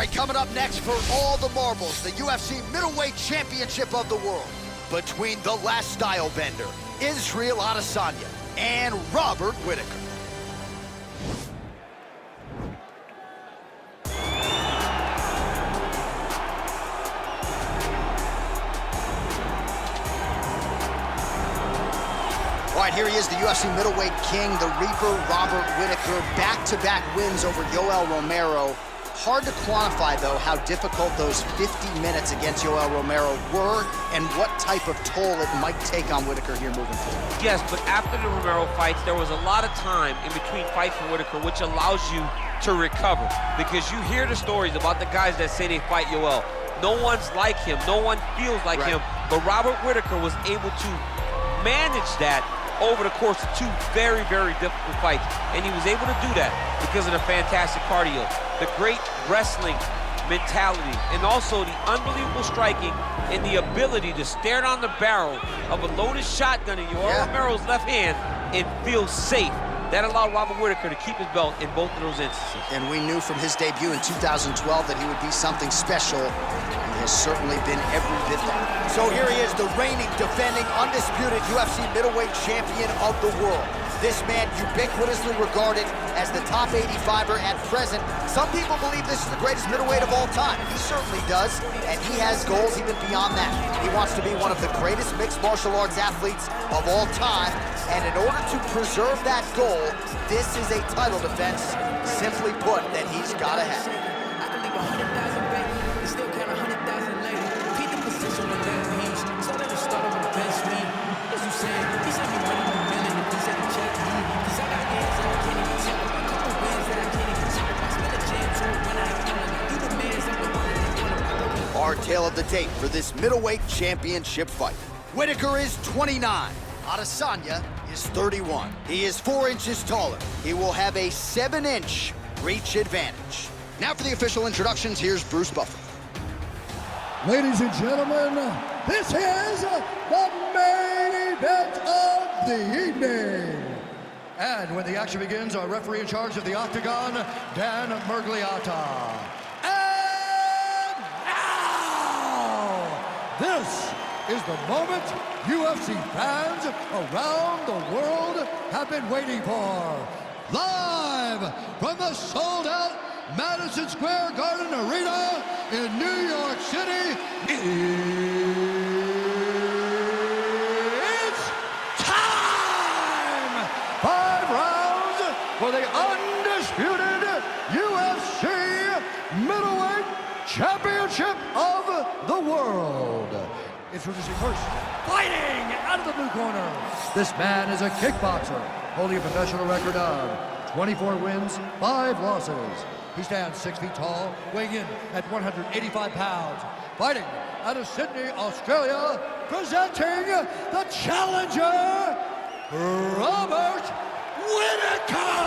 right, coming up next for all the marbles, the UFC Middleweight Championship of the World between the last style bender, Israel Adesanya, and Robert Whittaker. All right, here he is, the UFC middleweight king, the Reaper, Robert Whittaker. Back-to-back wins over Yoel Romero. Hard to quantify, though, how difficult those 50 minutes against Yoel Romero were and what type of toll it might take on Whittaker here moving forward. Yes, but after the Romero fights, there was a lot of time in between fights for Whittaker, which allows you to recover. Because you hear the stories about the guys that say they fight Yoel. No one's like him. No one feels like him. But Robert Whittaker was able to manage that over the course of two very, very difficult fights. And he was able to do that because of the fantastic cardio, the great wrestling mentality, and also the unbelievable striking and the ability to stare down the barrel of a loaded shotgun in Yoel Romero's left hand and feel safe. That allowed Robert Whittaker to keep his belt in both of those instances. And we knew from his debut in 2012 that he would be something special. He has certainly been every bit that. So here he is, the reigning, defending, undisputed UFC middleweight champion of the world. This man ubiquitously regarded as the top 85er at present. Some people believe this is the greatest middleweight of all time. He certainly does, and he has goals even beyond that. He wants to be one of the greatest mixed martial arts athletes of all time, and in order to preserve that goal, this is a title defense, simply put, that he's got to have. I can leave 100,000 back, and still count 100,000 later. Keep the position on that page, so let us start on the bench me. As you said, he's not me running a million if he's at the check me. Cause I got games that I can't even tell. A couple wins that I can't even tell. I spend a jam to it when I kill him. You the man's I'm the one that Our tale of the tape for this middleweight championship fight. Whittaker is 29. Adesanya is 31. He is 4 inches taller. He will have a 7-inch reach advantage. Now for the official introductions, here's Bruce Buffer. Ladies and gentlemen, this is the main event of the evening. And when the action begins, our referee in charge of the Octagon, Dan Murgliata. And now, this is the moment UFC fans around the world have been waiting for. Live from the sold-out Madison Square Garden Arena in New York City, it's time! 5 rounds for the undisputed UFC Middleweight Championship of the World. Introducing first, fighting out of the blue corner. This man is a kickboxer, holding a professional record of 24 wins, 5 losses. He stands 6 feet tall, weighing in at 185 pounds. Fighting out of Sydney, Australia, presenting the challenger, Robert Whittaker!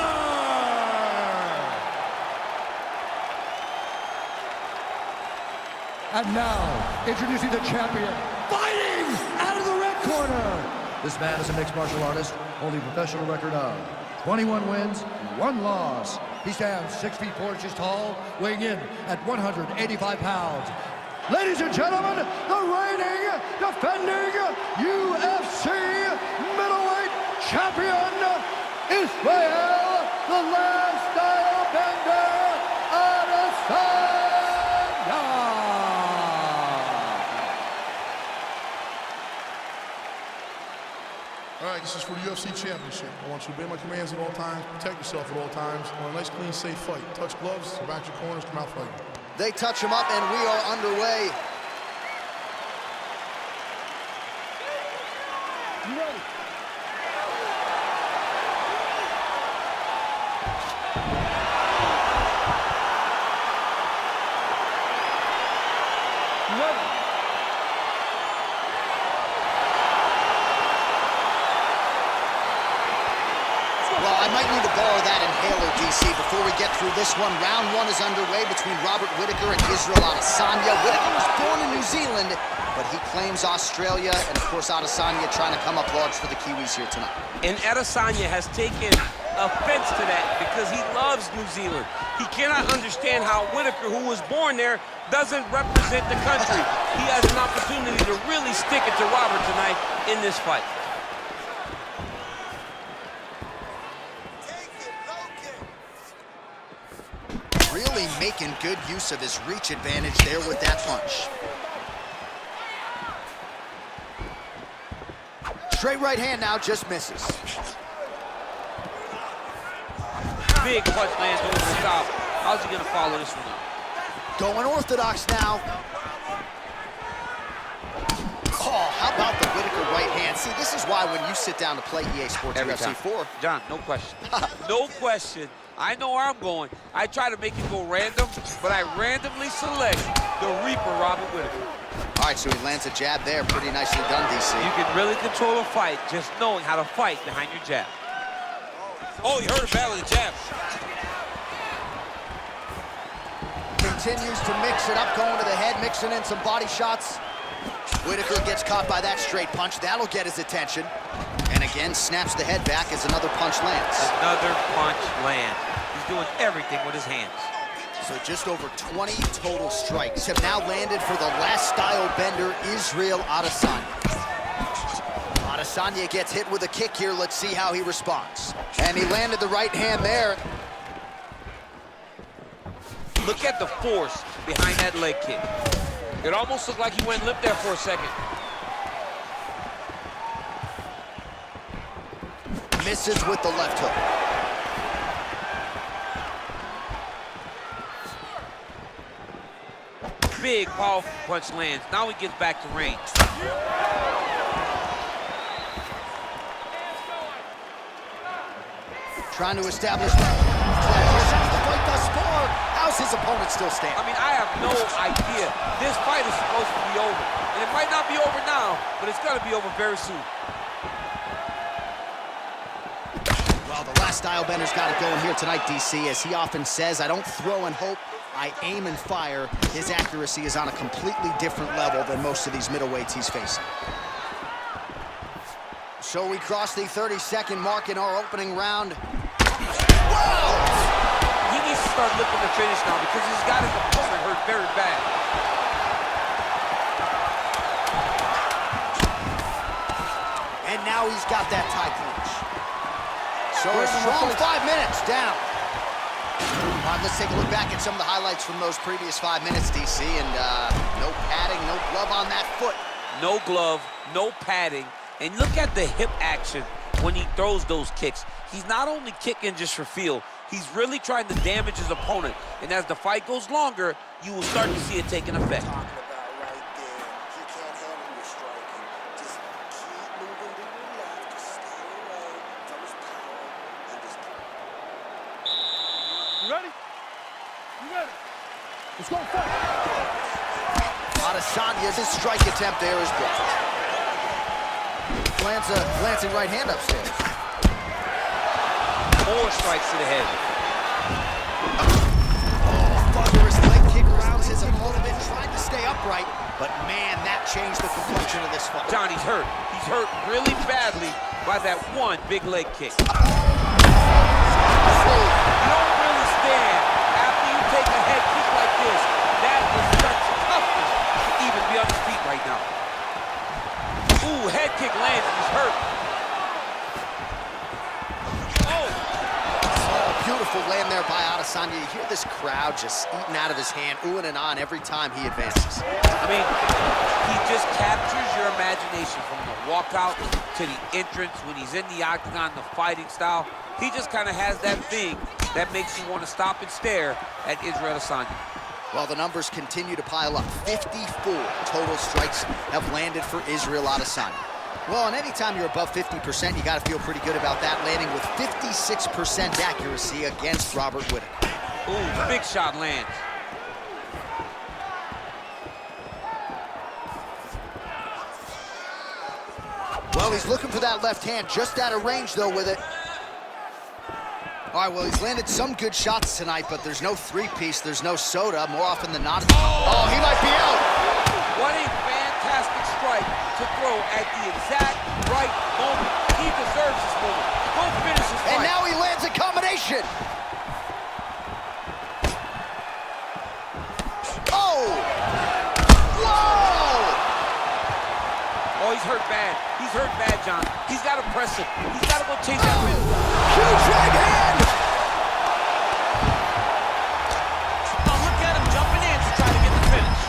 And now, introducing the champion, fighting out of the red corner. This man is a mixed martial artist, holding a professional record of 21 wins, 1 loss. He stands 6 feet 4 inches tall, weighing in at 185 pounds. Ladies and gentlemen, the reigning, defending UFC middleweight champion, Israel, the last style bender, Adesanya. All right, this is for the UFC Championship. I want you to obey my commands at all times, protect yourself at all times. I want a nice, clean, safe fight. Touch gloves, back your corners, come out fighting. They touch him up, and we are underway. You ready? You ready? Well, I might need to borrow that inhaler, DC, before we get through this one. Round 1 is underway between Robert Whittaker and Israel Adesanya. Whittaker was born in New Zealand, but he claims Australia, and of course Adesanya trying to come up large for the Kiwis here tonight. And Adesanya has taken offense to that because he loves New Zealand. He cannot understand how Whittaker, who was born there, doesn't represent the country. He has an opportunity to really stick it to Robert tonight in this fight. Really making good use of his reach advantage there with that punch. Straight right hand now, just misses. Big punch lands over the top. How's he gonna follow this one up? Going orthodox now. Oh, how about the Whittaker right hand? See, this is why when you sit down to play EA Sports Every UFC time. 4. John, no question. No question. I know where I'm going. I try to make it go random, but I randomly select the Reaper, Robert Whittaker. All right, so he lands a jab there. Pretty nicely done, DC. You can really control a fight just knowing how to fight behind your jab. Oh, you heard a battle with the jab. Continues to mix it up, going to the head, mixing in some body shots. Whittaker gets caught by that straight punch. That'll get his attention. And again, snaps the head back as another punch lands. Another punch lands. He's doing everything with his hands. So just over 20 total strikes have now landed for the last style bender, Israel Adesanya. Adesanya gets hit with a kick here. Let's see how he responds. And he landed the right hand there. Look at the force behind that leg kick. It almost looked like he went limp there for a second. Misses with the left hook. Big, powerful punch lands. Now he gets back to range. Trying to establish the fight thus far. How's his opponent still standing? I mean, I have no idea. This fight is supposed to be over. And it might not be over now, but it's gonna be over very soon. Well, the last style bender's got it going here tonight, DC. As he often says, I don't throw and hope, I aim and fire. His accuracy is on a completely different level than most of these middleweights he's facing. So we cross the 30-second mark in our opening round. Wow! He needs to start looking to finish now because he's got his opponent hurt very bad. And now he's got that tie clinch. So a strong 5 minutes down. All right, let's take a look back at some of the highlights from those previous 5 minutes, DC. And no padding, no glove on that foot. No glove, no padding. And look at the hip action when he throws those kicks. He's not only kicking just for feel, he's really trying to damage his opponent. And as the fight goes longer, you will start to see it taking effect. You ready? You ready? Let's go fight. Adesanya's strike attempt there is blocked. Lands a glancing right hand upstairs. More strikes to the head. Oh, thunderous leg kick rounds his opponent and tried to stay upright, but man, that changed the complexion of this fight. Johnny's hurt. He's hurt really badly by that one big leg kick. You don't really stand after you take a head kick like this. That is such toughness to even be on his feet right now. Ooh, head kick lands, he's hurt. Oh! Beautiful land there by Adesanya. You hear this crowd just eating out of his hand, oohing and ahhing every time he advances. I mean, he just captures your imagination from the walkout to the entrance when he's in the octagon, the fighting style. He just kind of has that thing that makes you want to stop and stare at Israel Adesanya. Well, the numbers continue to pile up. 54 total strikes have landed for Israel Adesanya. Well, and anytime you're above 50%, you got to feel pretty good about that, landing with 56% accuracy against Robert Whittaker. Ooh, big shot lands. Well, he's looking for that left hand, just out of range, though, with it. All right, well, he's landed some good shots tonight, but there's no three-piece, there's no soda, more often than not. Oh, he might be out. What a fantastic fantastic strike to throw at the exact right moment. He deserves this moment. Go finish this fight. And now he lands a combination. Oh! Whoa! Oh, he's hurt bad. He's hurt bad, John. He's got to press him. He's got to go chase that win. Huge right hand! Oh, look at him jumping in to try to get the finish.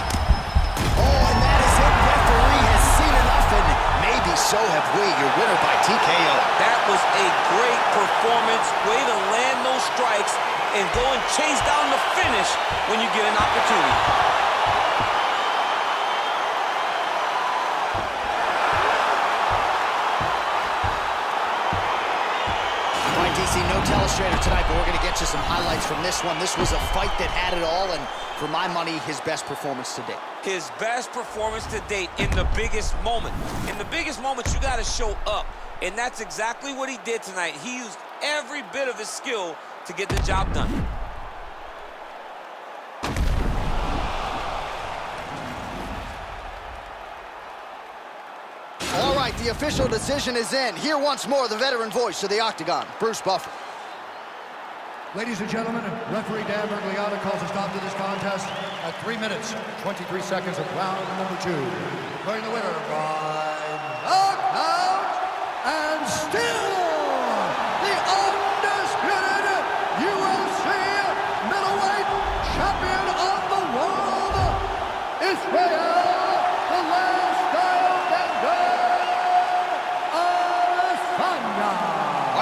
Oh, and that is it. Referee has seen enough, and maybe so have we. Your winner by TKO. That was a great performance. Way to land those strikes and go and chase down the finish when you get an opportunity. DC, no telestrator tonight, but we're going to get you some highlights from this one. This was a fight that had it all, and for my money, his best performance to date. His best performance to date in the biggest moment. In the biggest moments, you got to show up, and that's exactly what he did tonight. He used every bit of his skill to get the job done. All right, the official decision is in. Here once more, the veteran voice of the Octagon, Bruce Buffer. Ladies and gentlemen, referee Dan Bergliata calls a stop to this contest at 3 minutes, 23 seconds of round number 2. Declaring the winner by knockout, and still the undisputed UFC middleweight champion of the world, Israel.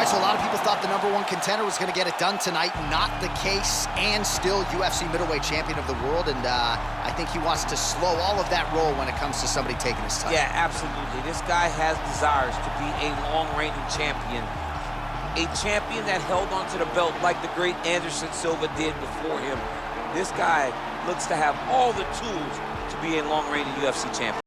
So a lot of people thought the #1 contender was going to get it done tonight. Not the case, and still UFC middleweight champion of the world. And I think he wants to slow all of that roll when it comes to somebody taking his title. Yeah, absolutely. This guy has desires to be a long-reigning champion. A champion that held onto the belt like the great Anderson Silva did before him. This guy looks to have all the tools to be a long-reigning UFC champion.